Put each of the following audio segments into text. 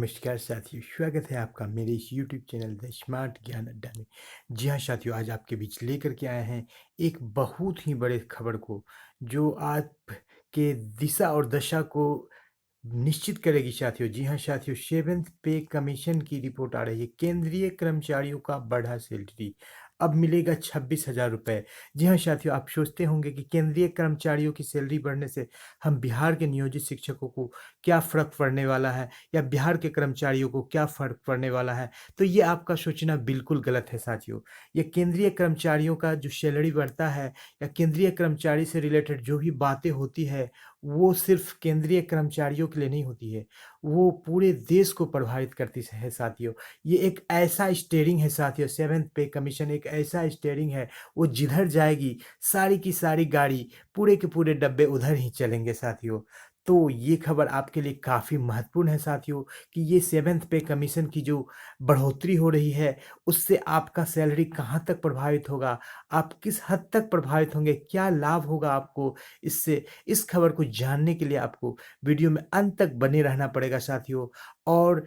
नमस्कार साथियों, स्वागत है आपका मेरे इस यूट्यूब चैनल द स्मार्ट ज्ञान अड्डा में। जी हाँ साथियों, आज आपके बीच लेकर के आए हैं एक बहुत ही बड़े खबर को, जो आपके दिशा और दशा को निश्चित करेगी साथियों। जी हाँ साथियों, सेवेंथ पे कमीशन की रिपोर्ट आ रही है। केंद्रीय कर्मचारियों का बढ़ा सैलरी, अब मिलेगा 26,000 रुपये। जी हाँ साथियों, आप सोचते होंगे कि केंद्रीय कर्मचारियों की सैलरी बढ़ने से हम बिहार के नियोजित शिक्षकों को क्या फ़र्क पड़ने वाला है, या बिहार के कर्मचारियों को क्या फ़र्क पड़ने वाला है। तो ये आपका सोचना बिल्कुल गलत है साथियों। ये केंद्रीय कर्मचारियों का जो सैलरी बढ़ता है, या केंद्रीय कर्मचारी से रिलेटेड जो भी बातें होती है, वो सिर्फ केंद्रीय कर्मचारियों के लिए नहीं होती है, वो पूरे देश को प्रभावित करती है साथियों। ये एक ऐसा स्टीयरिंग है साथियों, सेवेंथ पे कमीशन एक ऐसा स्टीयरिंग है, वो जिधर जाएगी सारी की सारी गाड़ी, पूरे के पूरे डब्बे उधर ही चलेंगे साथियों। तो ये खबर आपके लिए काफ़ी महत्वपूर्ण है साथियों, कि ये सेवेंथ पे कमीशन की जो बढ़ोतरी हो रही है, उससे आपका सैलरी कहाँ तक प्रभावित होगा, आप किस हद तक प्रभावित होंगे, क्या लाभ होगा आपको इससे। इस खबर को जानने के लिए आपको वीडियो में अंत तक बने रहना पड़ेगा साथियों। और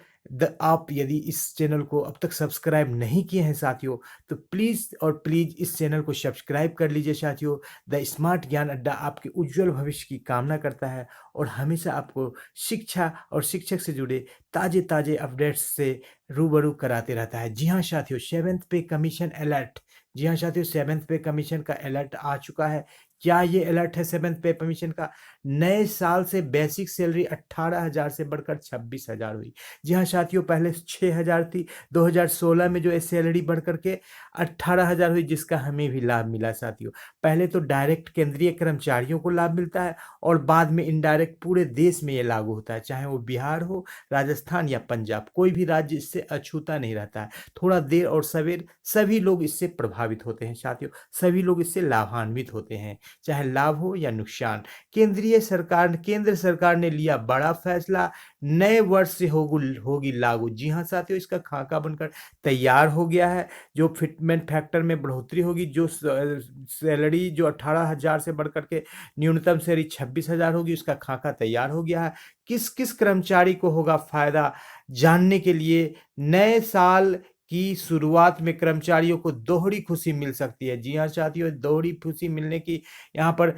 आप यदि इस चैनल को अब तक सब्सक्राइब नहीं किए हैं साथियों, तो प्लीज़ और प्लीज़ इस चैनल को सब्सक्राइब कर लीजिए साथियों। द स्मार्ट ज्ञान अड्डा आपके उज्जवल भविष्य की कामना करता है, और हमेशा आपको शिक्षा और शिक्षक से जुड़े ताज़े-ताज़े अपडेट्स से रूबरू कराते रहता है। जी हाँ साथियों, सेवेंथ पे कमीशन अलर्ट। जी हाँ साथियों, सेवेंथ पे कमीशन का अलर्ट आ चुका है। क्या ये अलर्ट है सेवेंथ पे कमीशन का? नए साल से बेसिक सैलरी 18,000 से बढ़कर 26,000 हुई। जी हाँ साथियों, पहले 6,000 थी। 2016 में जो ये सैलरी बढ़ कर के 18,000 हुई, जिसका हमें भी लाभ मिला साथियों। पहले तो डायरेक्ट केंद्रीय कर्मचारियों को लाभ मिलता है, और बाद में इनडायरेक्ट पूरे देश में ये लागू होता है, चाहे वो बिहार हो, राजस्थान या पंजाब, कोई भी राज्य इससे अछूता नहीं रहता है। थोड़ा देर और सवेर सभी लोग इससे प्रभावित होते हैं साथियों, सभी लोग इससे लाभान्वित होते हैं, चाहे लाभ हो या नुकसान। केंद्र सरकार ने लिया बड़ा फैसला, नए वर्ष से होगी लागू। जी हाँ साथियों, इसका खाका बनकर तैयार हो गया है। जो फिटमेंट फैक्टर में बढ़ोतरी होगी, जो सैलरी जो 18,000 से बढ़कर के न्यूनतम सैलरी 26,000 होगी, उसका खाका तैयार हो गया है। किस किस कर्मचारी को होगा फायदा, जानने के लिए नए साल की शुरुआत में कर्मचारियों को दोहरी खुशी मिल सकती है। जी हाँ साथियों, दोहरी खुशी मिलने की यहाँ पर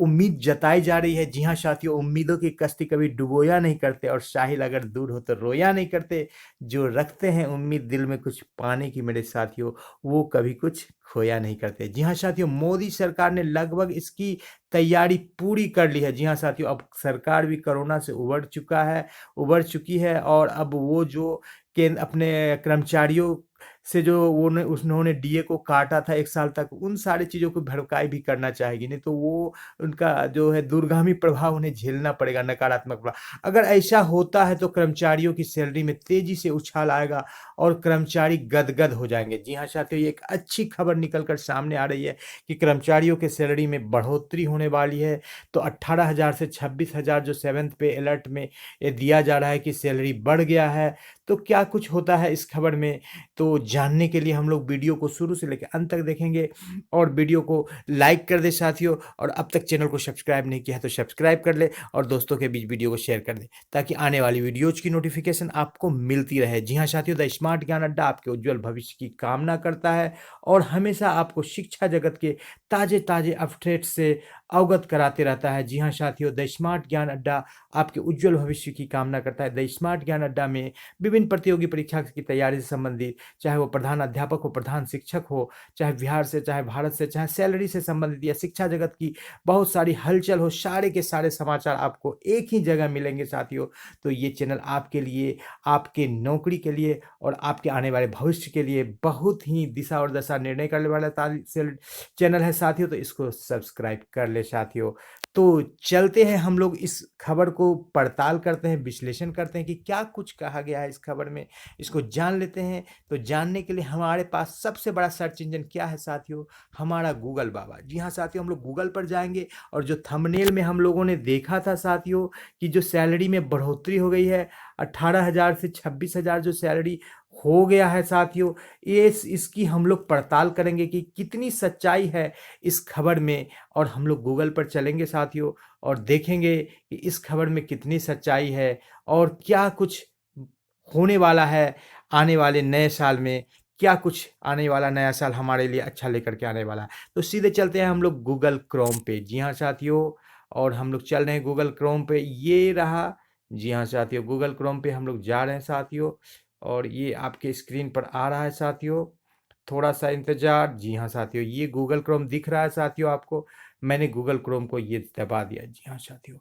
उम्मीद जताई जा रही है। जी हाँ साथियों, उम्मीदों की कश्ती कभी डुबोया नहीं करते, और साहिल अगर दूर हो तो रोया नहीं करते। जो रखते हैं उम्मीद दिल में कुछ पाने की मेरे साथियों, वो कभी कुछ खोया नहीं करते। जी हाँ साथियों, मोदी सरकार ने लगभग इसकी तैयारी पूरी कर ली है। जी हाँ साथियों, अब सरकार भी कोरोना से उबर चुकी है, और अब वो जो अपने कर्मचारियों से जो उन्होंने डीए को काटा था 1 साल तक, उन सारी चीज़ों को भरपाई भी करना चाहेगी, नहीं तो वो उनका जो है दूरगामी प्रभाव उन्हें झेलना पड़ेगा, नकारात्मक प्रभाव। अगर ऐसा होता है तो कर्मचारियों की सैलरी में तेज़ी से उछाल आएगा, और कर्मचारी गदगद हो जाएँगे। जी हाँ साथियों, ये एक अच्छी खबर निकल कर सामने आ रही है, कि कर्मचारियों के सैलरी में बढ़ोतरी होने वाली है। तो 18,000 से 26,000 जो सेवेंथ पे अलर्ट में ये दिया जा रहा है कि सैलरी बढ़ गया है, तो क्या कुछ होता है इस खबर में, तो जानने के लिए हम लोग वीडियो को शुरू से लेकर अंत तक देखेंगे। और वीडियो को लाइक कर दे साथियों, और अब तक चैनल को सब्सक्राइब नहीं किया है तो सब्सक्राइब कर ले, और दोस्तों के बीच वीडियो को शेयर कर दे, ताकि आने वाली वीडियोज की नोटिफिकेशन आपको मिलती रहे। जी हाँ साथियों, द स्मार्ट ज्ञान अड्डा आपके उज्जवल भविष्य की कामना करता है, और हमेशा आपको शिक्षा जगत के ताजे ताजे अपडेट से अवगत कराते रहता है। जी हाँ साथियों, द स्मार्ट ज्ञान अड्डा आपके उज्जवल भविष्य की कामना करता है। द स्मार्ट ज्ञान अड्डा में विभिन्न प्रतियोगी परीक्षा की तैयारी से संबंधित, चाहे वो प्रधान अध्यापक हो, प्रधान शिक्षक हो, चाहे बिहार से, चाहे भारत से, चाहे सैलरी से संबंधित, या शिक्षा जगत की बहुत सारी हलचल हो, सारे के सारे समाचार आपको एक ही जगह मिलेंगे साथियों। तो ये चैनल आपके लिए, आपके नौकरी के लिए, और आपके आने वाले भविष्य के लिए बहुत ही दिशा और दशा निर्णय करने वाला चैनल है साथियों। तो इसको सब्सक्राइब कर ले साथियों। तो चलते हैं हम लोग इस खबर को पड़ताल करते हैं, विश्लेषण करते हैं कि क्या कुछ कहा गया है इस खबर में, इसको जान लेते हैं। तो जानने के लिए हमारे पास सबसे बड़ा सर्च इंजन क्या है साथियों? हमारा गूगल बाबा। जी हाँ साथियों, हम लोग गूगल पर जाएंगे, और जो थंबनेल में हम लोगों ने देखा था साथियों, कि जो सैलरी में बढ़ोतरी हो गई है, 18,000 से 26,000 जो सैलरी हो गया है साथियों, ये इसकी हम लोग पड़ताल करेंगे कि कितनी सच्चाई है इस खबर में। और हम लोग गूगल पर चलेंगे साथियों, और देखेंगे कि इस खबर में कितनी सच्चाई है, और क्या कुछ होने वाला है आने वाले नए साल में, क्या कुछ आने वाला नया साल हमारे लिए अच्छा लेकर के आने वाला है। तो सीधे चलते हैं हम लोग गूगल क्रोम पे। जी हाँ साथियों, और हम लोग चल रहे हैं गूगल क्रोम पे, ये रहा। जी हाँ साथियों, गूगल क्रोम पे हम लोग जा रहे हैं साथियों, और ये आपके स्क्रीन पर आ रहा है साथियों। थोड़ा सा इंतजार। जी हाँ साथियों, ये गूगल क्रोम दिख रहा है साथियों आपको। मैंने गूगल क्रोम को ये दबा दिया। जी हाँ साथियों,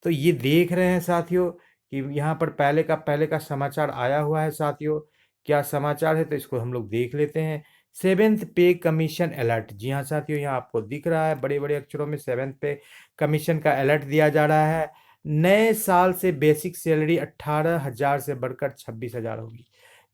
तो ये देख रहे हैं साथियों कि यहाँ पर पहले का समाचार आया हुआ है साथियों। क्या समाचार है तो इसको हम लोग देख लेते हैं। सेवेंथ पे कमीशन अलर्ट। जी हाँ साथियों, यहाँ आपको दिख रहा है बड़े बड़े अक्षरों में सेवेंथ पे कमीशन का अलर्ट दिया जा रहा है। नए साल से बेसिक सैलरी 18,000 से बढ़कर 26,000 होगी।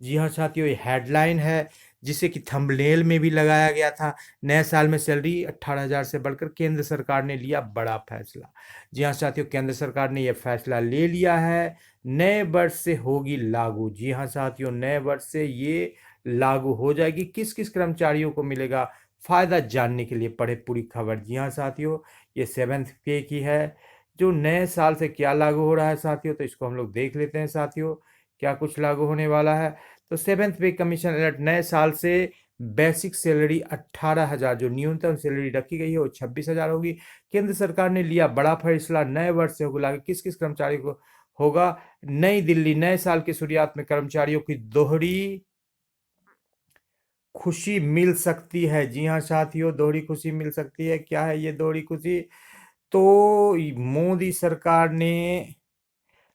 जी हाँ साथियों, ये हेडलाइन है जिसे कि थंबनेल में भी लगाया गया था। नए साल में सैलरी 18,000 से बढ़कर केंद्र सरकार ने लिया बड़ा फैसला। जी हाँ साथियों, केंद्र सरकार ने यह फैसला ले लिया है। नए वर्ष से होगी लागू। जी हाँ साथियों, नए वर्ष से ये लागू हो जाएगी। किस किस कर्मचारियों को मिलेगा फायदा, जानने के लिए पढ़े पूरी खबर। जी हाँ साथियों, ये सेवेंथ पे की है। जो नए साल से क्या लागू हो रहा है साथियों, तो इसको हम लोग देख लेते हैं साथियों, क्या कुछ लागू होने वाला है। तो सेवेंथ पे कमीशन अलर्ट, नए साल से बेसिक सैलरी 18,000, जो न्यूनतम सैलरी रखी गई है वो 26,000 होगी। केंद्र सरकार ने लिया बड़ा फैसला, नए वर्ष से होगा लागू। किस किस कर्मचारी को होगा। नई दिल्ली, नए साल की शुरुआत में कर्मचारियों की दोहरी खुशी मिल सकती है। जी हाँ साथियों, दोहरी खुशी मिल सकती है। क्या है ये दोहरी खुशी? तो मोदी सरकार ने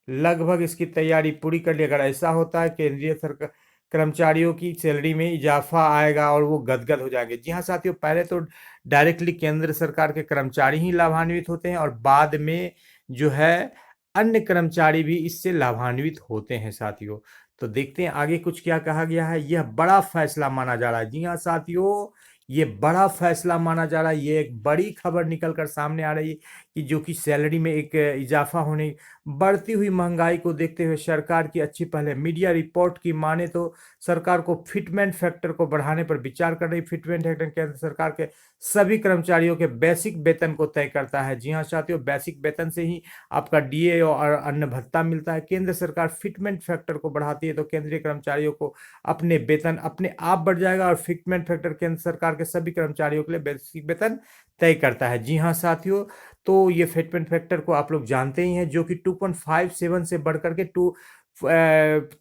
लगभग इसकी तैयारी पूरी कर ली। अगर ऐसा होता है, केंद्रीय सरकार कर्मचारियों की सैलरी में इजाफा आएगा और वो गदगद हो जाएंगे। जी हाँ साथियों, पहले तो डायरेक्टली केंद्र सरकार के कर्मचारी ही लाभान्वित होते हैं, और बाद में जो है अन्य कर्मचारी भी इससे लाभान्वित होते हैं साथियों। तो देखते हैं आगे कुछ क्या कहा गया है। यह बड़ा फैसला माना जा रहा है। जी हाँ साथियों, ये बड़ा फैसला माना जा रहा है। ये एक बड़ी खबर निकल कर सामने आ रही है कि जो कि सैलरी में एक इजाफा होने, बढ़ती हुई महंगाई को देखते हुए सरकार की अच्छी पहल है। मीडिया रिपोर्ट की माने तो सरकार को फिटमेंट फैक्टर को बढ़ाने पर विचार कर रही। फिटमेंट फैक्टर केंद्र सरकार के सभी कर्मचारियों के बेसिक वेतन को तय करता है। जी हाँ साथियों, बेसिक वेतन से ही आपका डीए और अन्य भत्ता मिलता है। केंद्र सरकार फिटमेंट फैक्टर को बढ़ाती है तो केंद्रीय कर्मचारियों को अपने वेतन अपने आप बढ़ जाएगा, और फिटमेंट फैक्टर केंद्र सरकार के सभी कर्मचारियों के लिए बेसिक वेतन तय करता है। जी हाँ साथियों, तो ये फिटमेंट फैक्टर को आप लोग जानते ही हैं, जो कि 2.57 से बढ़कर के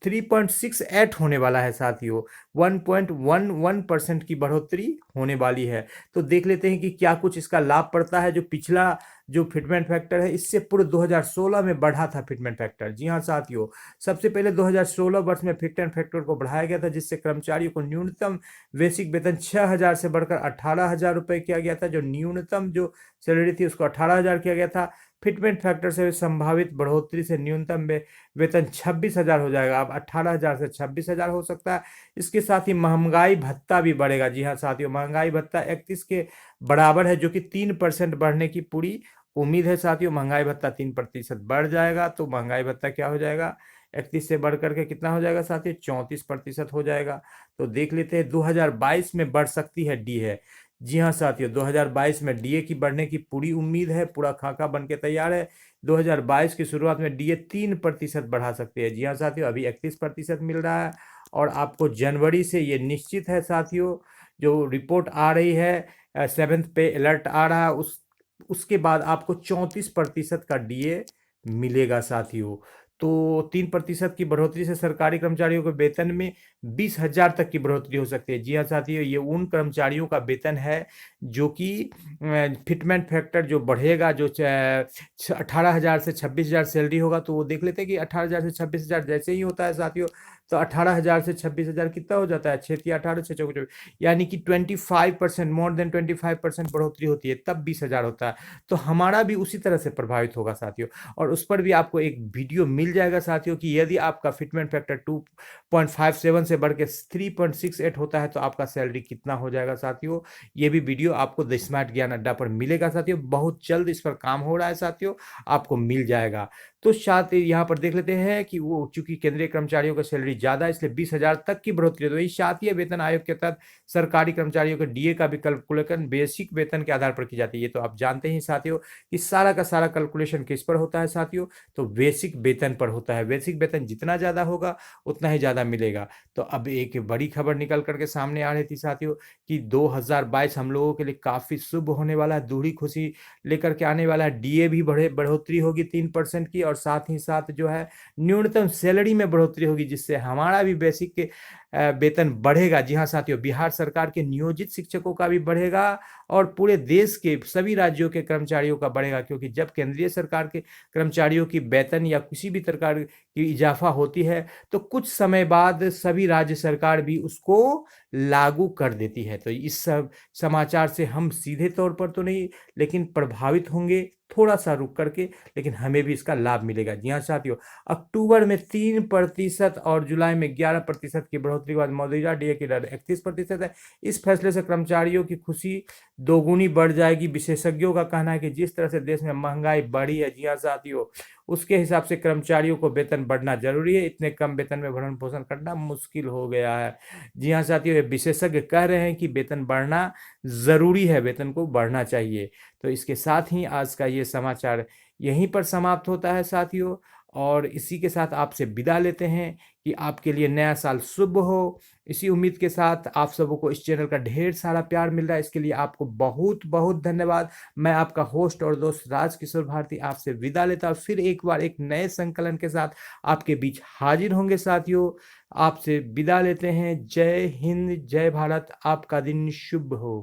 3.68 होने वाला है साथियों। 1.11% की बढ़ोतरी होने वाली है। तो देख लेते हैं कि क्या कुछ इसका लाभ पड़ता है। जो पिछला जो फिटमेंट फैक्टर है, इससे पूर्व 2016 में बढ़ा था फिटमेंट फैक्टर। जी हाँ साथियों, सबसे पहले 2016 वर्ष में फिटमेंट फैक्टर को बढ़ाया गया था, जिससे कर्मचारियों को न्यूनतम बेसिक वेतन 6,000 से बढ़कर 18,000 रुपये किया गया था। जो न्यूनतम जो सैलरी थी उसको 18,000 किया गया था। फिटमेंट फैक्टर से संभावित बढ़ोतरी से न्यूनतम वेतन 26,000 हो जाएगा। अब 18,000 से 26,000 हो सकता है। इसके साथ ही महंगाई भत्ता भी बढ़ेगा। जी हाँ साथियों, महंगाई भत्ता 31 के बराबर है, जो कि 3% बढ़ने की पूरी उम्मीद है साथियों। महंगाई भत्ता 3% बढ़ जाएगा तो महंगाई भत्ता क्या हो जाएगा, 31 से बढ़ करके कितना हो जाएगा साथियों, 34% हो जाएगा। तो देख लेते हैं 2022 में बढ़ सकती है डी है। जी हाँ साथियों, 2022 में डीए की बढ़ने की पूरी उम्मीद है। पूरा खाका बन के तैयार है। 2022 की शुरुआत में डीए 3% बढ़ा सकते हैं। जी हाँ साथियों, अभी 31% मिल रहा है, और आपको जनवरी से ये निश्चित है साथियों। जो रिपोर्ट आ रही है, सेवेंथ पे अलर्ट आ रहा है, उसके बाद आपको 34% का डीए मिलेगा साथियों। तो 3% की बढ़ोतरी से सरकारी कर्मचारियों के वेतन में 20,000 तक की बढ़ोतरी हो सकती है। जी हाँ साथियों, ये उन कर्मचारियों का वेतन है जो कि फिटमेंट फैक्टर जो बढ़ेगा, जो 18,000 से 26,000 सैलरी होगा, तो वो देख लेते हैं कि 18,000 से 26,000 जैसे ही होता है साथियों, तो 18,000 से 26,000 कितना हो जाता है, 6 18 6 यानी कि 25%, मोर देन 25% बढ़ोतरी होती है, तब 20,000 होता है। तो हमारा भी उसी तरह से प्रभावित होगा साथियों। और उस पर भी आपको एक वीडियो मिल जाएगा साथियों कि यदि आपका फिटमेंट फैक्टर 2.57 से बढ़ के 3.68 होता है तो आपका सैलरी कितना हो जाएगा साथियों। ये भी वीडियो आपको द स्मार्ट ज्ञान अड्डा पर मिलेगा साथियों। बहुत जल्द इस पर काम हो रहा है साथियों, आपको मिल जाएगा। तो साथ यहाँ पर देख लेते हैं कि वो चूंकि केंद्रीय कर्मचारियों की सैलरी ज़्यादा, इसलिए 20,000 तक की बढ़ोतरी। तो वही शासकीय वेतन आयोग के तहत सरकारी कर्मचारियों के डीए का भी कैलकुलेशन बेसिक वेतन के आधार पर की जाती है। ये तो आप जानते ही साथियों कि सारा का सारा कैलकुलेशन किस पर होता है साथियों, तो बेसिक वेतन पर होता है। बेसिक वेतन जितना ज़्यादा होगा उतना ही ज़्यादा मिलेगा। तो अब एक बड़ी खबर निकल करके सामने आ रही थी साथियों कि 2022 हम लोगों के लिए काफ़ी शुभ होने वाला है, दूरी खुशी लेकर के आने वाला है। डीए भी बढ़ोतरी होगी 3% की, और साथ ही साथ जो है न्यूनतम सैलरी में बढ़ोतरी होगी, जिससे हमारा भी बेसिक वेतन बढ़ेगा। जी हाँ साथियों, बिहार सरकार के नियोजित शिक्षकों का भी बढ़ेगा और पूरे देश के सभी राज्यों के कर्मचारियों का बढ़ेगा, क्योंकि जब केंद्रीय सरकार के कर्मचारियों की वेतन या किसी भी प्रकार की इजाफा होती है तो कुछ समय बाद सभी राज्य सरकार भी उसको लागू कर देती है। तो इस सब समाचार से हम सीधे तौर पर तो नहीं, लेकिन प्रभावित होंगे थोड़ा सा रुक करके, लेकिन हमें भी इसका लाभ मिलेगा। जी हाँ साथियों, अक्टूबर में 3% और जुलाई में 11% की बढ़ोतरी के बाद मौजूदा डीए की दर 31% है। इस फैसले से कर्मचारियों की खुशी दोगुनी बढ़ जाएगी। विशेषज्ञों का कहना है कि जिस तरह से देश में महंगाई बढ़ी है, जी हाँ साथियों, उसके हिसाब से कर्मचारियों को वेतन बढ़ना जरूरी है। इतने कम वेतन में भरण पोषण करना मुश्किल हो गया है। जी हाँ साथियों, ये विशेषज्ञ कह रहे हैं कि वेतन बढ़ना जरूरी है, वेतन को बढ़ना चाहिए। तो इसके साथ ही आज का ये समाचार यहीं पर समाप्त होता है साथियों, और इसी के साथ आपसे विदा लेते हैं कि आपके लिए नया साल शुभ हो। इसी उम्मीद के साथ आप सबों को इस चैनल का ढेर सारा प्यार मिल रहा है, इसके लिए आपको बहुत बहुत धन्यवाद। मैं आपका होस्ट और दोस्त राजकिशोर भारती आपसे विदा लेता हूँ। फिर एक बार एक नए संकलन के साथ आपके बीच हाजिर होंगे साथियों। आपसे विदा लेते हैं। जय हिंद, जय भारत, आपका दिन शुभ हो।